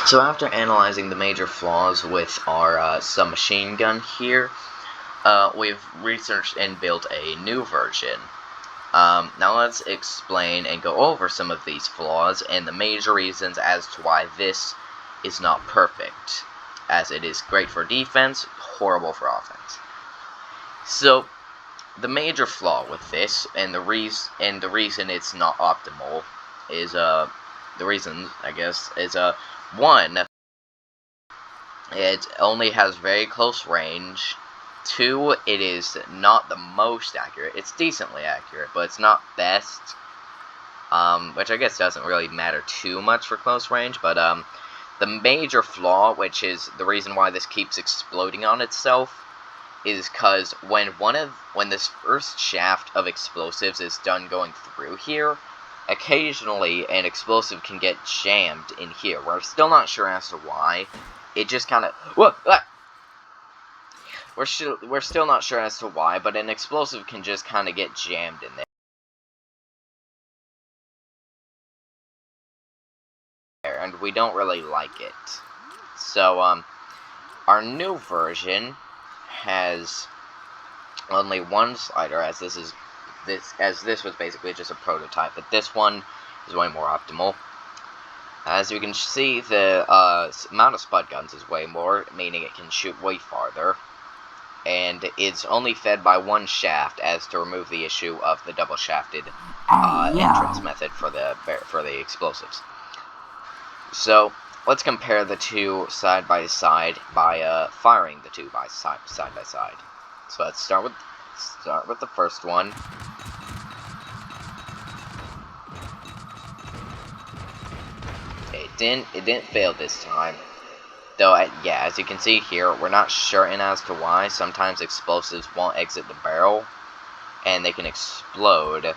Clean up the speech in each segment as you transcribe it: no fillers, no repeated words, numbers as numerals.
So after analyzing the major flaws with our submachine gun here, we've researched and built a new version. Now let's explain and go over some of these flaws and the major reasons as to why this is not perfect, as it is great for defense, horrible for offense. So the major flaw with this, and the reason it's not optimal, is one, it only has very close range. 2, it is not the most accurate. It's decently accurate, but it's not best. Which I guess doesn't really matter too much for close range, but the major flaw, which is the reason why this keeps exploding on itself, is because when this first shaft of explosives is done going through here, occasionally an explosive can get jammed in here. We're still not sure as to why. It just kind of we're still not sure as to why, but an explosive can just kind of get jammed in there, and we don't really like it. So our new version has only one slider, as this was basically just a prototype, but this one is way more optimal. As you can see, the amount of spud guns is way more, meaning it can shoot way farther, and it's only fed by one shaft, as to remove the issue of the double shafted entrance method for the explosives. So let's compare the two side by side by firing the two side by side. So let's start with the first one. It didn't fail this time, though. Yeah, as you can see here, we're not certain as to why. Sometimes explosives won't exit the barrel, and they can explode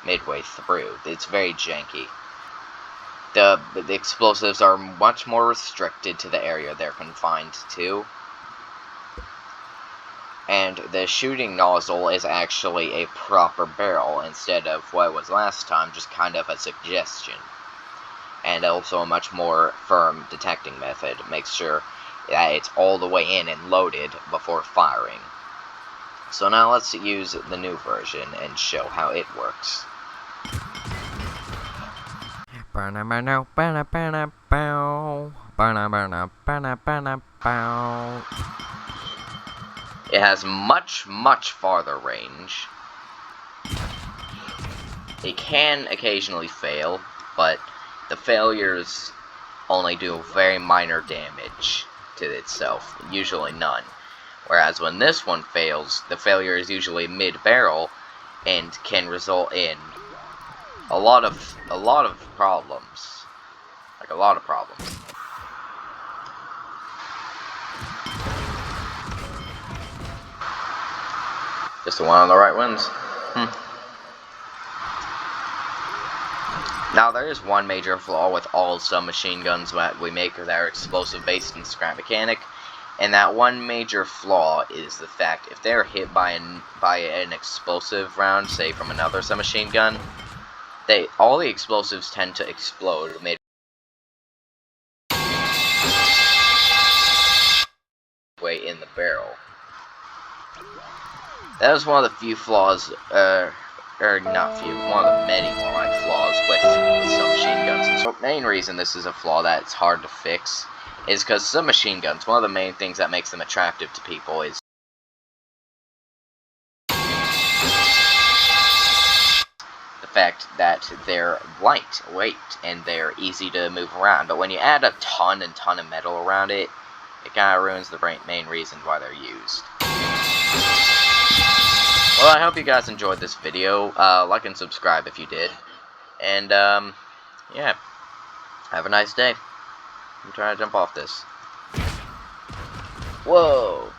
midway through. It's very janky. The explosives are much more restricted to the area they're confined to, and the shooting nozzle is actually a proper barrel instead of what was last time, just kind of a suggestion. And also a much more firm detecting method. Makes sure that it's all the way in and loaded before firing. So now let's use the new version and show how it works. It has much farther range. It can occasionally fail, but the failures only do very minor damage to itself, usually none. Whereas when this one fails, the failure is usually mid-barrel and can result in a lot of problems. Like a lot of problems. Just the one on the right wins. Now, there is one major flaw with all submachine guns that we make that are explosive-based and scrap mechanic, and that one major flaw is the fact if they're hit by an explosive round, say from another submachine gun, all the explosives tend to explode midway in the barrel. That is one of the few flaws, or not few, one of the many flaws with submachine guns. And so the main reason this is a flaw that's hard to fix is because submachine guns, one of the main things that makes them attractive to people is the fact that they're lightweight and they're easy to move around. But when you add a ton of metal around it, it kind of ruins the main reason why they're used. Well, I hope you guys enjoyed this video. Like and subscribe if you did. And, yeah. Have a nice day. I'm trying to jump off this. Whoa!